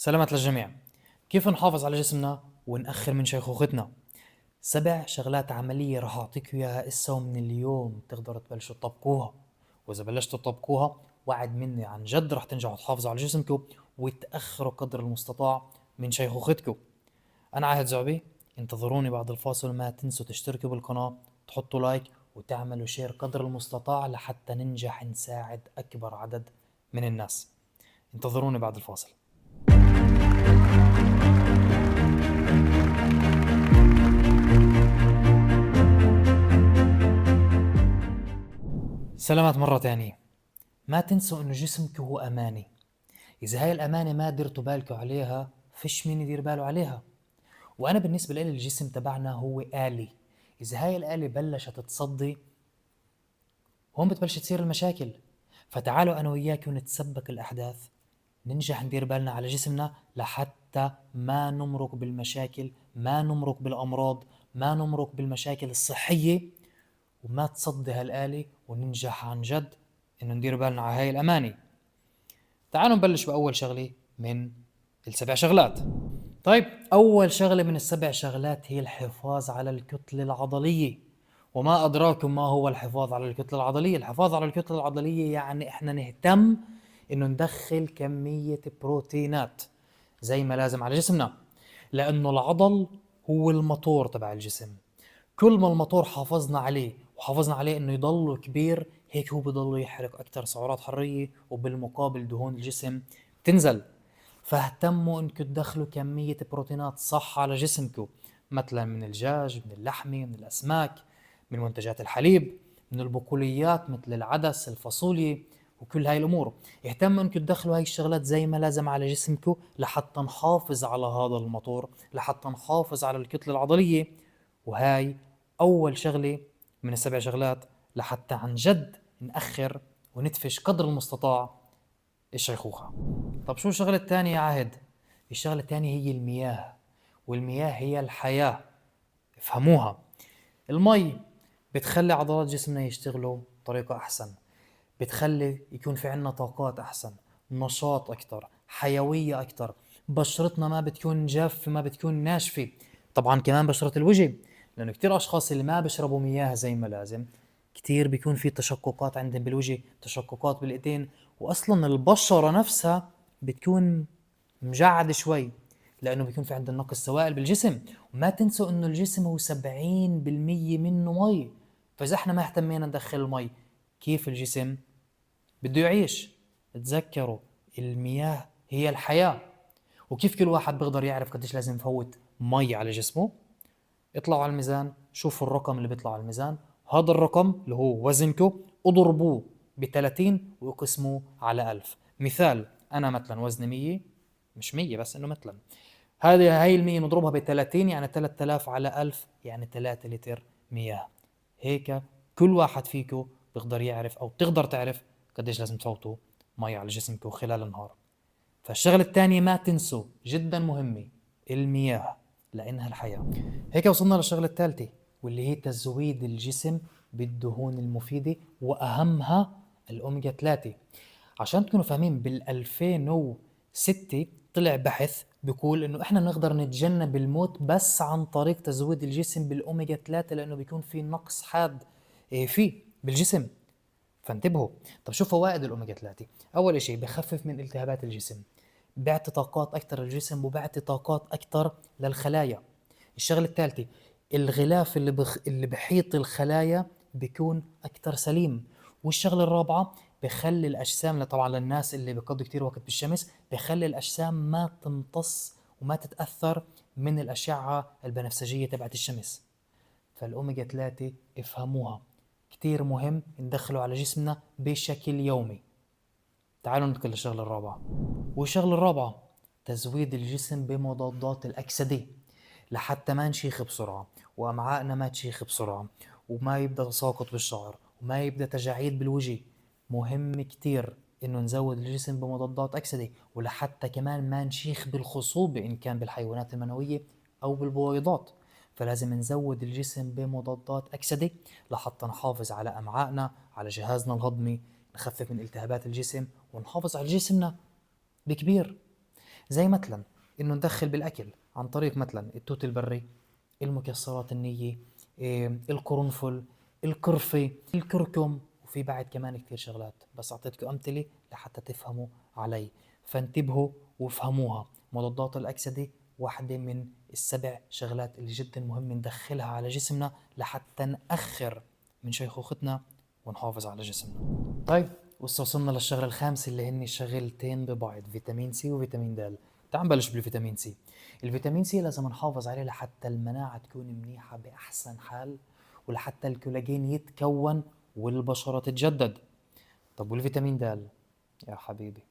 سلامات للجميع. كيف نحافظ على جسمنا ونأخر من شيخوختنا؟ 7 شغلات عملية راح أعطيكم إياها إسا ومن اليوم تقدروا تبلشوا تطبقوها، وإذا بلشتوا تطبقوها وعد مني عن جد راح تنجحوا تحافظوا على جسمكم وتأخروا قدر المستطاع من شيخوختكم. أنا عاهد زعبي، انتظروني بعد الفاصل، ما تنسوا تشتركوا بالقناة، تحطوا لايك وتعملوا شير قدر المستطاع لحتى ننجح نساعد أكبر عدد من الناس. انتظروني بعد الفاصل. سلامات مرة تانية. ما تنسوا انه جسمك هو امانة، اذا هاي الامانة ما درتوا بالكم عليها فيش مين يدير باله عليها. وانا بالنسبة لي الجسم تبعنا هو آلي، اذا هاي الآلة بلشت تصدي هون بتبلش تصير المشاكل. فتعالوا انا وياك ونتسبك الاحداث، ننجح ندير بالنا على جسمنا لحتى ما نمرق بالمشاكل، ما نمرق بالامراض، ما نمرق بالمشاكل الصحية، وما تصدي هالآلة، وننجح عن جد انه ندير بالنا على هاي الاماني. تعالوا نبلش باول شغله من ال7 شغلات. طيب، اول شغله من ال7 شغلات هي الحفاظ على الكتله العضليه. وما ادراكم ما هو الحفاظ على الكتله العضليه؟ الحفاظ على الكتله العضليه يعني احنا نهتم انه ندخل كميه بروتينات زي ما لازم على جسمنا، لانه العضل هو الموتور تبع الجسم. كل ما الموتور حافظنا عليه وحافظنا عليه انه يضل كبير، هيك هو بضل يحرق اكثر سعرات حراريه، وبالمقابل دهون الجسم تنزل. فاهتموا انكم تدخلوا كميه بروتينات صح على جسمكم، مثلا من الدجاج، من اللحمه، من الاسماك، من منتجات الحليب، من البقوليات مثل العدس، الفاصوليا، وكل هاي الامور. اهتموا انكم تدخلوا هاي الشغلات زي ما لازم على جسمكم لحتى نحافظ على هذا الموتور، لحتى نحافظ على الكتله العضليه. وهاي أول شغلة من ال7 شغلات لحتى عن جد نأخر وندفش قدر المستطاع الشيخوخة. طب شو الشغلة الثانية يا عاهد؟ الشغلة الثانية هي المياه، والمياه هي الحياة. افهموها. المي بتخلي عضلات جسمنا يشتغلوا بطريقة أحسن، بتخلي يكون في عنا طاقات أحسن، نشاط أكتر، حيوية أكتر، بشرتنا ما بتكون جافة، ما بتكون ناشفة. طبعا كمان بشرة الوجه، لأنه كتير أشخاص اللي ما بيشربوا مياه زي ما لازم كتير بيكون في تشققات عندهم بالوجه، تشققات بالإيدين، وأصلا البشرة نفسها بتكون مجعد شوي، لأنه بيكون في عندنا نقص سوائل بالجسم. وما تنسوا إنه الجسم هو 70% منه مي، فإذا احنا ما اهتمينا ندخل المي كيف الجسم بده يعيش؟ تذكروا، المياه هي الحياة. وكيف كل واحد بيقدر يعرف قديش لازم يفوت مي على جسمه؟ اطلعوا على الميزان، شوفوا الرقم اللي بيطلع على الميزان، هذا الرقم اللي هو وزنكم، اضربوه ب30 واقسموه على 1000. مثال، أنا مثلا وزني 100، مش 100 بس إنه مثلا، هاي ال100 نضربها ب30 يعني 3000 على 1000 يعني 3 لتر مياه. هيك كل واحد فيكم بيقدر يعرف أو بتقدر تعرف قديش لازم تفوتوا مي على جسمكم خلال النهار. فالشغلة الثانية ما تنسوا، جدا مهمة، المياه، لأنها الحياة. هيك وصلنا للشغلة الثالثة، واللي هي تزويد الجسم بالدهون المفيدة، وأهمها الأوميجا 3. عشان تكونوا فاهمين، بال2006 طلع بحث بيقول انه احنا نقدر نتجنب الموت بس عن طريق تزويد الجسم بالاوميجا 3، لانه بيكون في نقص حاد فيه بالجسم. فانتبهوا. طب شو فوائد الاوميجا 3؟ اول شيء بخفف من التهابات الجسم، بيعطي طاقات اكثر للجسم، وبيعطي طاقات اكثر للخلايا. الشغله الثالثه، الغلاف اللي بحيط الخلايا بيكون اكثر سليم. والشغله الرابعه، بخلي الاجسام، طبعا للناس اللي بيقضوا كتير وقت بالشمس، بخلي الاجسام ما تمتص وما تتاثر من الاشعه البنفسجيه تبعت الشمس. فالاوميجا 3 افهموها كتير مهم ندخله على جسمنا بشكل يومي. تعالوا ندخل للشغله الرابعه. والشغله الرابعه، تزويد الجسم بمضادات الاكسده لحتى ما نشيخ بسرعه، وامعائنا ما تشيخ بسرعه، وما يبدا تساقط بالشعر، وما يبدا تجاعيد بالوجه. مهم كتير انه نزود الجسم بمضادات اكسده، ولحتى كمان ما نشيخ بالخصوبه ان كان بالحيوانات المنويه او بالبويضات. فلازم نزود الجسم بمضادات اكسده لحتى نحافظ على امعائنا، على جهازنا الهضمي، نخفف من التهابات الجسم، ونحافظ على جسمنا بكبير. زي مثلا انه ندخل بالاكل عن طريق مثلا التوت البري، المكسرات النية، القرنفل، القرفة، الكركم، وفي بعد كمان كثير شغلات، بس اعطيتكم امثلة لحتى تفهموا علي. فانتبهوا وافهموها. مضادات الاكسدة واحدة من السبع شغلات اللي جدا مهم ندخلها على جسمنا لحتى نأخر من شيخوختنا ونحافظ على جسمنا. طيب وصلنا للشغلة الخامسة اللي هن شغلتين ببعض، فيتامين سي وفيتامين د. تعال نبلش بالفيتامين سي. الفيتامين سي لازم نحافظ عليه لحتى المناعة تكون منيحة بأحسن حال، ولحتى الكولاجين يتكون والبشرة تتجدد. طب والفيتامين د؟ يا حبيبي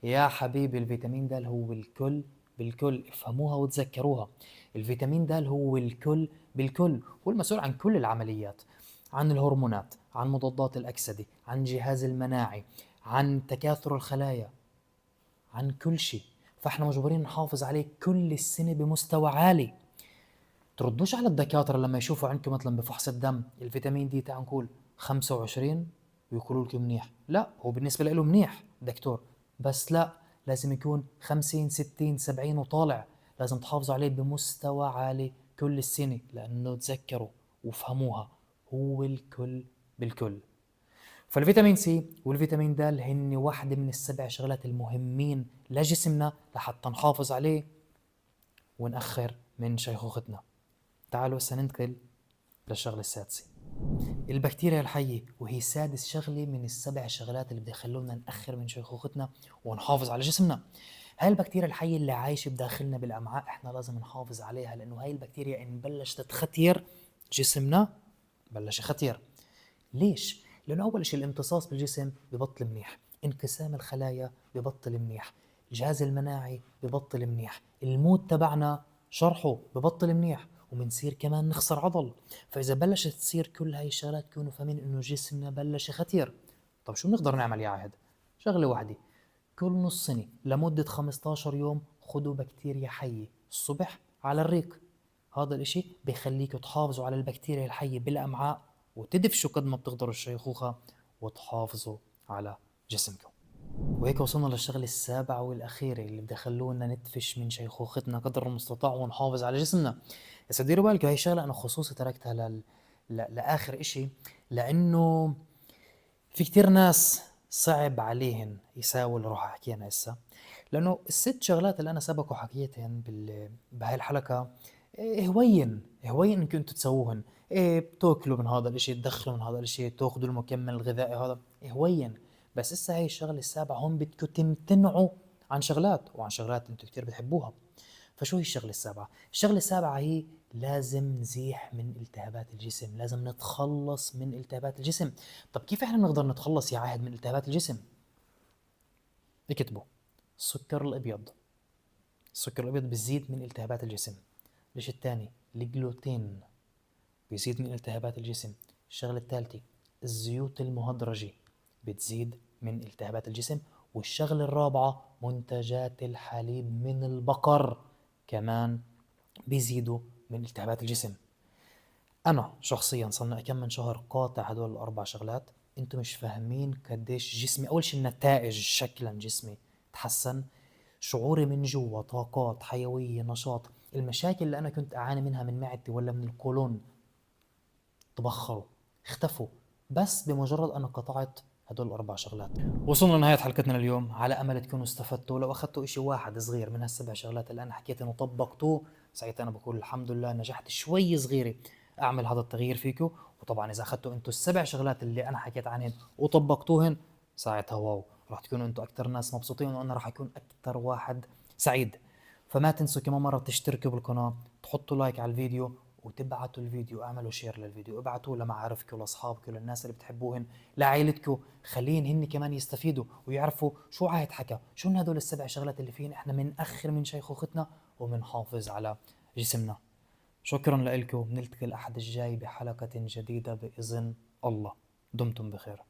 يا حبيبي، الفيتامين د هو الكل بالكل، افهموها وتذكروها. الفيتامين د هو الكل بالكل، هو المسؤول عن كل العمليات، عن الهرمونات، عن مضادات الأكسدة، عن جهاز المناعي، عن تكاثر الخلايا، عن كل شيء. فاحنا مجبورين نحافظ عليه كل السنة بمستوى عالي. تردوش على الدكاترة لما يشوفوا عندكم مثلا بفحص الدم الفيتامين دي تعال نقول 25 ويقولوا لكم منيح، لا هو بالنسبة له منيح دكتور، بس لا، لازم يكون 50 60 70 وطالع. لازم تحافظوا عليه بمستوى عالي كل السنة، لأنه تذكروا وفهموها هو الكل بالكل. فالفيتامين سي والفيتامين د هن واحدة من السبع شغلات المهمين لجسمنا لحتى نحافظ عليه ونأخر من شيخوختنا. تعالوا هسه ننتقل للشغلة السادسة، البكتيريا الحية، وهي سادس شغلة من السبع شغلات اللي بيخلونا نأخر من شيخوختنا ونحافظ على جسمنا. هاي البكتيريا الحية اللي عايشة بداخلنا بالأمعاء احنا لازم نحافظ عليها، لأنه هاي البكتيريا إن بلشت تختير جسمنا بلش يختير. ليش؟ لأنه أول شيء الامتصاص بالجسم ببطل منيح، انقسام الخلايا ببطل منيح، الجهاز المناعي ببطل منيح، المود تبعنا شرحه ببطل منيح، ومنصير كمان نخسر عضل. فإذا بلشت تصير كل هاي الشغلات كونوا فاهمين إنه جسمنا بلش يختير. طب شو بنقدر نعمل يا عهد؟ شغلة واحدة، كل نص سنة لمدة 15 يوم خدوا بكتيريا حية الصبح على الريق. هذا الاشي بيخليكوا تحافظوا على البكتيريا الحية بالأمعاء وتدفشوا قد ما بتقدروا الشيخوخة وتحافظوا على جسمكم. وهيك وصلنا للشغلة السابعة والأخيرة اللي بدخلونا ندفش من شيخوختنا قدر المستطاع ونحافظ على جسمنا. بس ديروا بالكم هاي الشغلة أنا خصوصي تركتها لآخر إشي، لأنه في كتير ناس صعب عليهن يساووا اللي راح أحكيه أنا هسه. لأنه الست شغلات اللي أنا سبق وحكيتهن بهاي الحلقة هوين إنكم انتوا تسووهن. بتاكلوا من هذا الاشي، تدخلوا من هذا الاشي، تاخذوا المكمل الغذائي هذا هوين. بس هسه هاي الشغلة السابعة هون بدكم تمتنعوا عن شغلات، وعن شغلات انتوا كتير بتحبوها. فشو هي الشغلة السابعة؟ الشغلة السابعة هي لازم نزيح من التهابات الجسم، لازم نتخلص من التهابات الجسم. طب كيف احنا بنقدر نتخلص يا عاهد من التهابات الجسم؟ اكتبوا السكر الابيض. السكر الابيض بيزيد من التهابات الجسم. الشيء الثاني الجلوتين بيزيد من التهابات الجسم. الشغلة الثالثة الزيوت المهدرجة بتزيد من التهابات الجسم. والشغلة الرابعة منتجات الحليب من البقر كمان بيزيدوا من التهابات الجسم. أنا شخصيا صرنا كم من شهر قاطع هدول الأربع شغلات. أنتم مش فاهمين قديش جسمي، أول شيء النتائج شكلا جسمي تحسن، شعوري من جوا طاقات حيوية نشاط، المشاكل اللي أنا كنت أعاني منها من معدتي ولا من القولون تبخروا اختفوا، بس بمجرد أنا قطعت هدول الأربع شغلات. وصلنا لنهاية حلقتنا اليوم، على أمل تكونوا استفدتوا. لو أخذتوا إشي واحد صغير من هالسبع شغلات اللي أنا حكيتهم وطبقتوه، ساعتها أنا بقول الحمد لله نجحت شوي صغيرة أعمل هذا التغيير فيكم. وطبعا إذا أخذتوا أنتوا السبع شغلات اللي أنا حكيت عنهن وطبقتوهن، ساعتها واو، راح تكونوا أنتوا أكثر ناس مبسوطين وأنا راح أكون أكثر واحد سعيد. فما تنسوا كمان مرة تشتركوا بالقناة، تحطوا لايك على الفيديو، وتبعتوا الفيديو، اعملوا شير للفيديو، ابعتوه لمعارفكم لاصحابكم للناس اللي بتحبوهن لعائلتكم، خلين هن كمان يستفيدوا ويعرفوا شو عاهد حكى، شو هدول السبع شغلات اللي فيهن احنا بنأخر من شيخوختنا وبنحافظ على جسمنا. شكرا لكم، بنلتقي الأحد الجاي بحلقة جديدة بإذن الله. دمتم بخير.